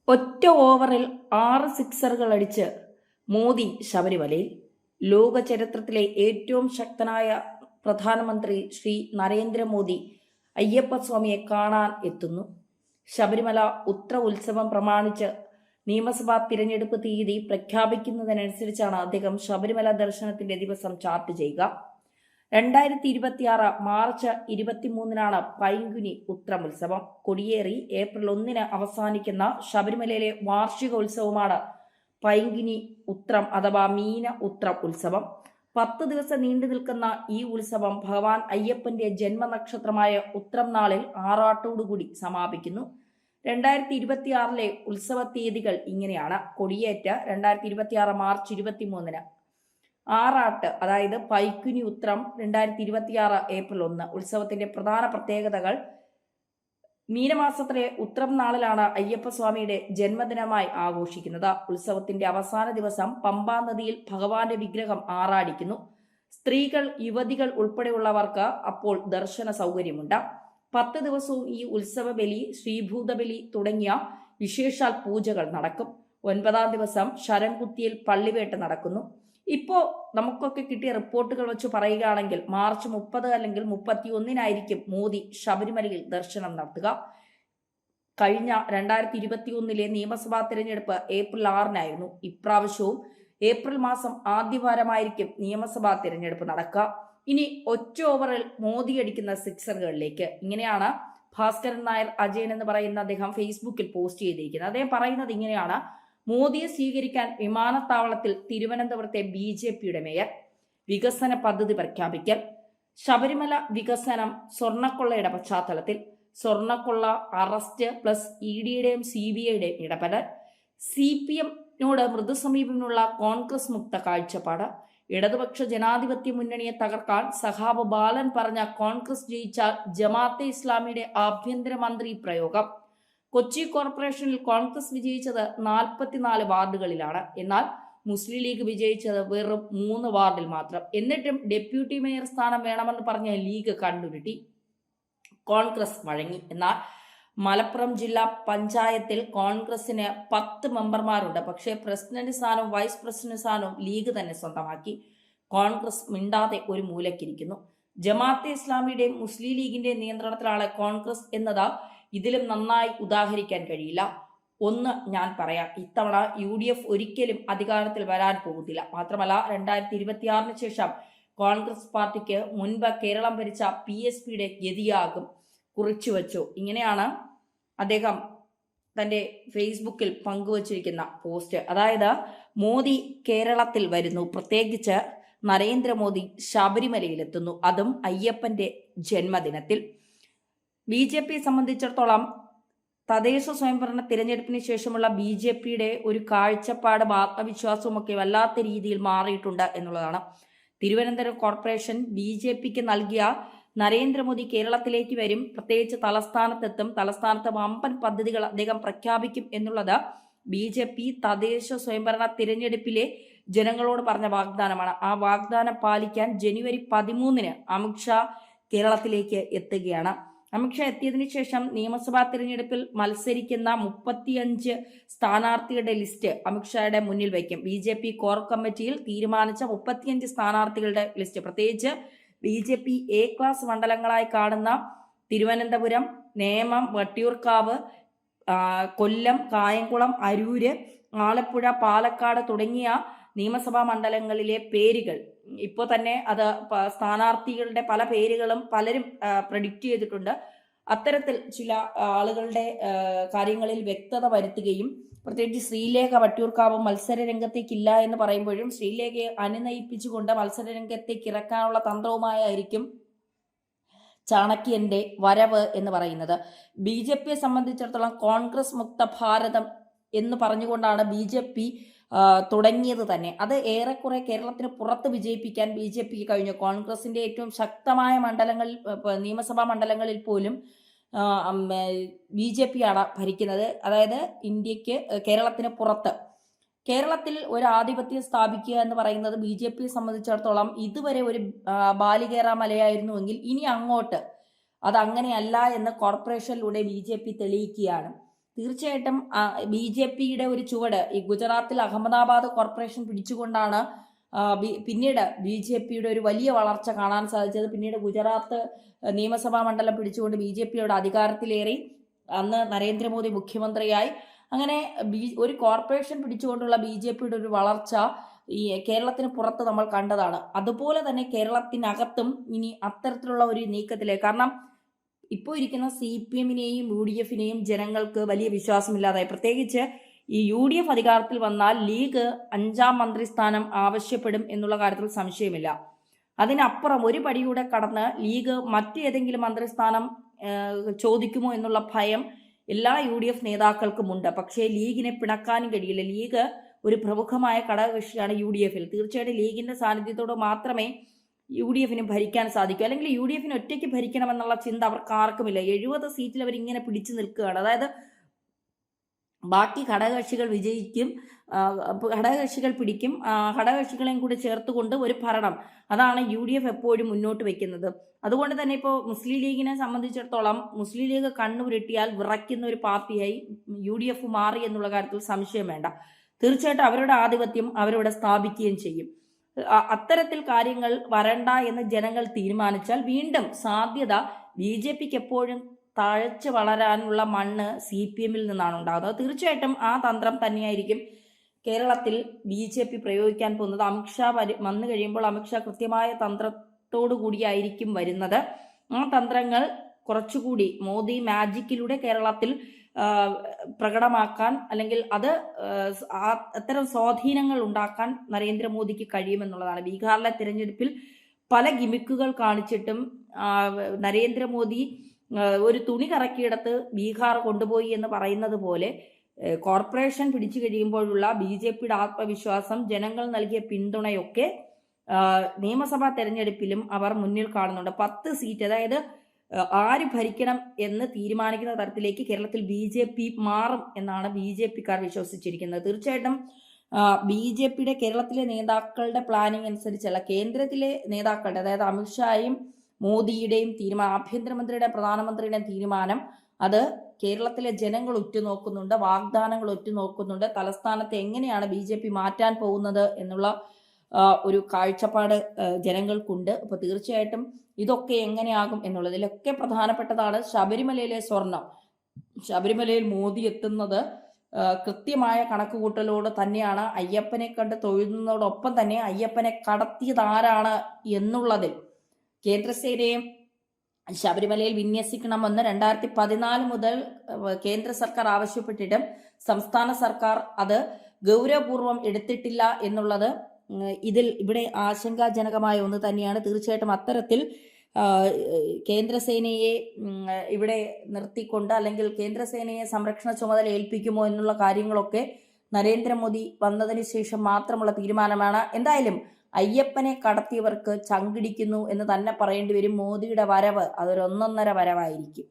ഒറ്റ ഓവറിൽ 6 സിക്സറുകൾ അടിച്ച് മോദി ശബരിമലയിൽ. ലോക ചരിത്രത്തിലെ ഏറ്റവും ശക്തനായ പ്രധാനമന്ത്രി ശ്രീ നരേന്ദ്രമോദി അയ്യപ്പസ്വാമിയെ കാണാൻ എത്തുന്നു. ശബരിമല ഉത്ര ഉത്സവം പ്രമാണിച്ച് നിയമസഭാ തിരഞ്ഞെടുപ്പ് തീയതി പ്രഖ്യാപിക്കുന്നതിനനുസരിച്ചാണ് അദ്ദേഹം ശബരിമല ദർശനത്തിന്റെ ദിവസം ചാർട്ട് ചെയ്യുക. 2026 മാർച്ച് 23-നാണ് പൈങ്കുനി ഉത്രമുത്സവം കൊടിയേറി. ഏപ്രിൽ 1-ന് അവസാനിക്കുന്ന ശബരിമലയിലെ വാർഷിക ഉത്സവമാണ് പൈങ്കുനി ഉത്രം അഥവാ മീന ഉത്രം ഉത്സവം. 10 ദിവസം നീണ്ടു നിൽക്കുന്ന ഈ ഉത്സവം ഭഗവാൻ അയ്യപ്പന്റെ ജന്മനക്ഷത്രമായ ഉത്രം നാളിൽ ആറാട്ടോടുകൂടി സമാപിക്കുന്നു. 2026 ഉത്സവ തീയതികൾ ഇങ്ങനെയാണ്. കൊടിയേറ്റ് 2026 മാർച്ച് 23-ന്. ആറാട്ട് അതായത് പൈക്കുനി ഉത്രം 2026 ഏപ്രിൽ 1. ഉത്സവത്തിന്റെ പ്രധാന പ്രത്യേകതകൾ: മീനമാസത്തിലെ ഉത്രം നാളിലാണ് അയ്യപ്പസ്വാമിയുടെ ജന്മദിനമായി ആഘോഷിക്കുന്നത്. ഉത്സവത്തിന്റെ അവസാന ദിവസം പമ്പാ നദിയിൽ ഭഗവാന്റെ വിഗ്രഹം ആറാടിക്കുന്നു. സ്ത്രീകൾ, യുവതികൾ ഉൾപ്പെടെയുള്ളവർക്ക് അപ്പോൾ ദർശന സൗകര്യമുണ്ട്. 10 ദിവസവും ഈ ഉത്സവ ബലി, ശ്രീഭൂതബലി തുടങ്ങിയ വിശേഷാൽ പൂജകൾ നടക്കും. 9-ാം ദിവസം ശരംകുത്തിയിൽ പള്ളിവേട്ട നടക്കുന്നു. ഇപ്പോൾ നമുക്കൊക്കെ കിട്ടിയ റിപ്പോർട്ടുകൾ വെച്ച് പറയുകയാണെങ്കിൽ മാർച്ച് 30 അല്ലെങ്കിൽ 31-നായിരിക്കും മോദി ശബരിമലയിൽ ദർശനം നടത്തുക. കഴിഞ്ഞ 2021 നിയമസഭാ തിരഞ്ഞെടുപ്പ് ഏപ്രിൽ 6-നായിരുന്നു. ഇപ്രാവശ്യവും ഏപ്രിൽ മാസം ആദ്യവാരമായിരിക്കും നിയമസഭാ തിരഞ്ഞെടുപ്പ് നടക്കുക. ഇനി ഒറ്റ ഓവറിൽ മോദി അടിക്കുന്ന സിക്സറുകളിലേക്ക്. ഇങ്ങനെയാണ് ഭാസ്കരൻ നായർ അജയൻ എന്ന് പറയുന്ന അദ്ദേഹം ഫേസ്ബുക്കിൽ പോസ്റ്റ് ചെയ്തിരിക്കുന്നത്. അദ്ദേഹം പറയുന്നത് ഇങ്ങനെയാണ്: മോദിയെ സ്വീകരിക്കാൻ വിമാനത്താവളത്തിൽ തിരുവനന്തപുരത്തെ BJPയുടെ മേയർ. വികസന പദ്ധതി പ്രഖ്യാപിക്കൽ. ശബരിമല വികസനം സ്വർണ്ണക്കൊള്ളയുടെ പശ്ചാത്തലത്തിൽ. സ്വർണ്ണക്കൊള്ള അറസ്റ്റ് പ്ലസ് EDയുടെയും CBIയുടെയും ഇടപെടൽ. CPM-നോട് മൃദുസമീപമുള്ള കോൺഗ്രസ് മുക്ത കാഴ്ചപ്പാട്. ഇടതുപക്ഷ ജനാധിപത്യ മുന്നണിയെ തകർക്കാൻ സഖാവ് ബാലൻ പറഞ്ഞ കോൺഗ്രസ് ജയിച്ചാൽ ജമാഅത്തെ ഇസ്ലാമിയുടെ ആഭ്യന്തരമന്ത്രി പ്രയോഗം. കൊച്ചി കോർപ്പറേഷനിൽ കോൺഗ്രസ് വിജയിച്ചത് 44 വാർഡുകളിലാണ്. എന്നാൽ മുസ്ലിം ലീഗ് വിജയിച്ചത് വെറും 3 വാർഡിൽ മാത്രം. എന്നിട്ടും ഡെപ്യൂട്ടി മേയർ സ്ഥാനം വേണമെന്ന് പറഞ്ഞ ലീഗ് കണ്ടുരുട്ടി. കോൺഗ്രസ് വഴങ്ങി. എന്നാൽ മലപ്പുറം ജില്ലാ പഞ്ചായത്തിൽ കോൺഗ്രസിന് 10 മെമ്പർമാരുണ്ട്. പക്ഷേ പ്രസിഡന്റ് സ്ഥാനവും വൈസ് പ്രസിഡന്റ് സ്ഥാനവും ലീഗ് തന്നെ സ്വന്തമാക്കി. കോൺഗ്രസ് മിണ്ടാതെ ഒരു മൂലക്കിരിക്കുന്നു. ജമാഅത്തെ ഇസ്ലാമിയുടെയും മുസ്ലിം ലീഗിന്റെയും നിയന്ത്രണത്തിലാണ് കോൺഗ്രസ് എന്നത് ഇതിലും നന്നായി ഉദാഹരിക്കാൻ കഴിയില്ല. ഒന്ന് ഞാൻ പറയാം: ഇത്തവണ UDF ഒരിക്കലും അധികാരത്തിൽ വരാൻ പോകുന്നില്ല. മാത്രമല്ല 2026-ന് ശേഷം കോൺഗ്രസ് പാർട്ടിക്ക് മുൻപ് കേരളം ഭരിച്ച PSPയുടെ ഗതിയാകും കുറിച്ചു വച്ചു. ഇങ്ങനെയാണ് അദ്ദേഹം തൻ്റെ ഫേസ്ബുക്കിൽ പങ്കുവച്ചിരിക്കുന്ന പോസ്റ്റ്. അതായത് മോദി കേരളത്തിൽ വരുന്നു, പ്രത്യേകിച്ച് നരേന്ദ്രമോദി ശബരിമലയിലെത്തുന്നു, അതും അയ്യപ്പന്റെ ജന്മദിനത്തിൽ. BJP സംബന്ധിച്ചിടത്തോളം തദ്ദേശ സ്വയംഭരണ തിരഞ്ഞെടുപ്പിന് ശേഷമുള്ള BJPയുടെ ഒരു കാഴ്ചപ്പാടും ആത്മവിശ്വാസവും ഒക്കെ വല്ലാത്ത രീതിയിൽ മാറിയിട്ടുണ്ട് എന്നുള്ളതാണ്. തിരുവനന്തപുരം കോർപ്പറേഷൻ BJPക്ക് നൽകിയ നരേന്ദ്രമോദി കേരളത്തിലേക്ക് വരും, പ്രത്യേകിച്ച് തലസ്ഥാനത്തെത്തും, തലസ്ഥാനത്ത് വമ്പൻ പദ്ധതികൾ അദ്ദേഹം പ്രഖ്യാപിക്കും എന്നുള്ളത് BJP തദ്ദേശ സ്വയംഭരണ തിരഞ്ഞെടുപ്പിലെ ജനങ്ങളോട് പറഞ്ഞ വാഗ്ദാനമാണ്. ആ വാഗ്ദാനം പാലിക്കാൻ ജനുവരി 13-ന് അമിത്ഷാ കേരളത്തിലേക്ക് എത്തുകയാണ്. അമിത്ഷാ എത്തിയതിനു ശേഷം നിയമസഭാ തിരഞ്ഞെടുപ്പിൽ മത്സരിക്കുന്ന 35 സ്ഥാനാർത്ഥികളുടെ ലിസ്റ്റ് അമിത്ഷായുടെ മുന്നിൽ വയ്ക്കും. BJP കോർ കമ്മിറ്റിയിൽ തീരുമാനിച്ച 35 സ്ഥാനാർത്ഥികളുടെ ലിസ്റ്റ്, പ്രത്യേകിച്ച് BJP A ക്ലാസ് മണ്ഡലങ്ങളായി കാണുന്ന തിരുവനന്തപുരം, നേമം, വട്ടിയൂർക്കാവ്, കൊല്ലം, കായംകുളം, അരൂര്, ആലപ്പുഴ, പാലക്കാട് തുടങ്ങിയ നിയമസഭാ മണ്ഡലങ്ങളിലെ പേരുകൾ ഇപ്പോൾ തന്നെ അത് സ്ഥാനാർത്ഥികളുടെ പല പേരുകളും പലരും പ്രഡിക്റ്റ് ചെയ്തിട്ടുണ്ട്. അത്തരത്തിൽ ചില ആളുകളുടെ കാര്യങ്ങളിൽ വ്യക്തത വരുത്തുകയും പ്രത്യേകിച്ച് ശ്രീലേഖ വട്ടിയൂർക്കാവ് മത്സര രംഗത്തേക്കില്ല എന്ന് പറയുമ്പോഴും ശ്രീലേഖയെ അനുനയിപ്പിച്ചുകൊണ്ട് മത്സര രംഗത്തേക്ക് ഇറക്കാനുള്ള തന്ത്രവുമായിരിക്കും ചാണക്യന്റെ വരവ് എന്ന് പറയുന്നത്. BJPയെ സംബന്ധിച്ചിടത്തോളം കോൺഗ്രസ് മുക്ത ഭാരതം എന്ന് പറഞ്ഞുകൊണ്ടാണ് BJP തുടങ്ങിയത് തന്നെ. അത് ഏറെക്കുറെ കേരളത്തിന് പുറത്ത് വിജയിപ്പിക്കാൻ BJPക്ക് കഴിഞ്ഞു. കോൺഗ്രസിന്റെ ഏറ്റവും ശക്തമായ മണ്ഡലങ്ങളിൽ, നിയമസഭാ മണ്ഡലങ്ങളിൽ പോലും BJPയാണ് ഭരിക്കുന്നത്. അതായത് കേരളത്തിന് പുറത്ത് കേരളത്തിൽ ഒരു ആധിപത്യം സ്ഥാപിക്കുക എന്ന് പറയുന്നത് BJPയെ സംബന്ധിച്ചിടത്തോളം ഇതുവരെ ഒരു ബാലികേറ മലയായിരുന്നുവെങ്കിൽ ഇനി അങ്ങോട്ട് അത് അങ്ങനെയല്ല എന്ന് കോർപ്പറേഷനിലൂടെ BJP തെളിയിക്കുകയാണ്. തീർച്ചയായിട്ടും BJPയുടെ ഒരു ചുവട് ഈ ഗുജറാത്തിൽ അഹമ്മദാബാദ് കോർപ്പറേഷൻ പിടിച്ചുകൊണ്ടാണ് പിന്നീട് BJPയുടെ ഒരു വലിയ വളർച്ച കാണാൻ സാധിച്ചത്. പിന്നീട് ഗുജറാത്ത് നിയമസഭാ മണ്ഡലം പിടിച്ചുകൊണ്ട് BJPയുടെ അധികാരത്തിലേറി. അന്ന് നരേന്ദ്രമോദി മുഖ്യമന്ത്രിയായി. അങ്ങനെ ഒരു കോർപ്പറേഷൻ പിടിച്ചുകൊണ്ടുള്ള BJPയുടെ ഒരു വളർച്ച ഈ കേരളത്തിന് പുറത്ത് നമ്മൾ കണ്ടതാണ്. അതുപോലെ തന്നെ കേരളത്തിനകത്തും ഇനി അത്തരത്തിലുള്ള ഒരു നീക്കത്തിലേക്ക്, കാരണം ഇപ്പോൾ ഇരിക്കുന്ന CPMനെയും UDFനെയും ജനങ്ങൾക്ക് വലിയ വിശ്വാസമില്ലാതായി. പ്രത്യേകിച്ച് ഈ UDF അധികാരത്തിൽ വന്നാൽ ലീഗ് 5ാം മന്ത്രിസ്ഥാനം ആവശ്യപ്പെടും എന്നുള്ള കാര്യത്തിൽ സംശയമില്ല. അതിനപ്പുറം ഒരു പടിയൂടെ കടന്ന് ലീഗ് മറ്റേതെങ്കിലും മന്ത്രിസ്ഥാനം ചോദിക്കുമോ എന്നുള്ള ഭയം എല്ലാ UDF നേതാക്കൾക്കുമുണ്ട്. പക്ഷേ ലീഗിനെ പിണക്കാനും കഴിയില്ല. ലീഗ് ഒരു പ്രമുഖമായ ഘടകകക്ഷിയാണ് UDFൽ. തീർച്ചയായിട്ടും ലീഗിന്റെ സാന്നിധ്യത്തോടെ മാത്രമേ UDFന് ഭരിക്കാൻ സാധിക്കൂ. അല്ലെങ്കിൽ UDFന് ഒറ്റയ്ക്ക് ഭരിക്കണമെന്നുള്ള ചിന്ത അവർക്ക് ആർക്കുമില്ല. 70 സീറ്റിൽ അവരിങ്ങനെ പിടിച്ചു നിൽക്കുകയാണ്. അതായത് ബാക്കി ഘടകകക്ഷികൾ വിജയിക്കും, ഘടകകക്ഷികൾ പിടിക്കും, ഘടകകക്ഷികളെയും കൂടി ചേർത്തുകൊണ്ട് ഒരു ഭരണം, അതാണ് UDF എപ്പോഴും മുന്നോട്ട് വെക്കുന്നത്. അതുകൊണ്ട് തന്നെ ഇപ്പോൾ മുസ്ലിം ലീഗിനെ സംബന്ധിച്ചിടത്തോളം മുസ്ലിം ലീഗ് കണ്ണുരുട്ടിയാൽ വിറയ്ക്കുന്ന ഒരു പാർട്ടിയായി UDF മാറി എന്നുള്ള കാര്യത്തിൽ സംശയം വേണ്ട. തീർച്ചയായിട്ടും അവരുടെ ആധിപത്യം അവരിവിടെ സ്ഥാപിക്കുകയും ചെയ്യും. അത്തരത്തിൽ കാര്യങ്ങൾ വരണ്ട എന്ന് ജനങ്ങൾ തീരുമാനിച്ചാൽ വീണ്ടും സാധ്യത BJPക്ക് എപ്പോഴും തഴച്ച് വളരാനുള്ള മണ്ണ് CPMൽ നിന്നാണ് ഉണ്ടാകുന്നത്. തീർച്ചയായിട്ടും ആ തന്ത്രം തന്നെയായിരിക്കും കേരളത്തിൽ BJP പ്രയോഗിക്കാൻ പോകുന്നത്. അമിത്ഷാ വന്നു കഴിയുമ്പോൾ അമിത്ഷാ കൃത്യമായ തന്ത്രത്തോടു കൂടിയായിരിക്കും വരുന്നത്. ആ തന്ത്രങ്ങൾ കുറച്ചുകൂടി മോദി മാജിക്കിലൂടെ കേരളത്തിൽ പ്രകടമാക്കാൻ, അല്ലെങ്കിൽ അത് അത്തരം സ്വാധീനങ്ങൾ ഉണ്ടാക്കാൻ നരേന്ദ്രമോദിക്ക് കഴിയുമെന്നുള്ളതാണ്. ബീഹാറിലെ തിരഞ്ഞെടുപ്പിൽ പല ഗിമിക്കുകൾ കാണിച്ചിട്ടും നരേന്ദ്രമോദി ഒരു തുണി കറക്കിയെടുത്ത് ബീഹാർ കൊണ്ടുപോയി എന്ന് പറയുന്നത് പോലെ കോർപ്പറേഷൻ പിടിച്ചു കഴിയുമ്പോഴുള്ള BJPയുടെ ആത്മവിശ്വാസം, ജനങ്ങൾ നൽകിയ പിന്തുണയൊക്കെ നിയമസഭാ തെരഞ്ഞെടുപ്പിലും അവർ മുന്നിൽ കാണുന്നുണ്ട്. 10 സീറ്റ്, അതായത് ആര് ഭരിക്കണം എന്ന് തീരുമാനിക്കുന്ന തരത്തിലേക്ക് കേരളത്തിൽ BJP മാറും എന്നാണ് BJPക്കാർ വിശ്വസിച്ചിരിക്കുന്നത്. തീർച്ചയായിട്ടും BJPയുടെ കേരളത്തിലെ നേതാക്കളുടെ പ്ലാനിങ് അനുസരിച്ചല്ല, കേന്ദ്രത്തിലെ നേതാക്കളുടെ, അതായത് അമിത്ഷായും മോദിയുടെയും തീരുമാനം, ആഭ്യന്തരമന്ത്രിയുടെ പ്രധാനമന്ത്രിയുടെയും തീരുമാനം, അത് കേരളത്തിലെ ജനങ്ങൾ ഉറ്റുനോക്കുന്നുണ്ട്, വാഗ്ദാനങ്ങൾ ഉറ്റുനോക്കുന്നുണ്ട്. തലസ്ഥാനത്ത് എങ്ങനെയാണ് BJP മാറ്റാൻ പോകുന്നത് എന്നുള്ള ഒരു കാഴ്ചപ്പാട് ജനങ്ങൾക്കുണ്ട്. അപ്പോൾ തീർച്ചയായിട്ടും ഇതൊക്കെ എങ്ങനെയാകും എന്നുള്ളതിലൊക്കെ പ്രധാനപ്പെട്ടതാണ് ശബരിമലയിലെ സ്വർണം. ശബരിമലയിൽ മോദി എത്തുന്നത് കൃത്യമായ കണക്കുകൂട്ടലോട് തന്നെയാണ്. അയ്യപ്പനെ കണ്ട് തൊഴുന്നതോടൊപ്പം തന്നെ അയ്യപ്പനെ കടത്തിയതാരാണ് എന്നുള്ളതിൽ കേന്ദ്രസേനയെ ശബരിമലയിൽ വിന്യസിക്കണമെന്ന് 2014 മുതൽ കേന്ദ്ര സർക്കാർ ആവശ്യപ്പെട്ടിട്ടും സംസ്ഥാന സർക്കാർ അത് ഗൗരവപൂർവ്വം എടുത്തിട്ടില്ല എന്നുള്ളത് ഇവിടെ ആശങ്കാജനകമായ ഒന്ന് തന്നെയാണ്. തീർച്ചയായിട്ടും അത്തരത്തിൽ കേന്ദ്രസേനയെ ഇവിടെ നിർത്തിക്കൊണ്ട്, അല്ലെങ്കിൽ കേന്ദ്രസേനയെ സംരക്ഷണ ചുമതല ഏൽപ്പിക്കുമോ എന്നുള്ള കാര്യങ്ങളൊക്കെ നരേന്ദ്രമോദി വന്നതിന് ശേഷം മാത്രമുള്ള തീരുമാനമാണ്. എന്തായാലും അയ്യപ്പനെ കടത്തിയവർക്ക് ചങ്കിടിക്കുന്നു എന്ന് തന്നെ പറയേണ്ടി വരും. മോദിയുടെ വരവ് അതൊരു 1.5 വരവായിരിക്കും.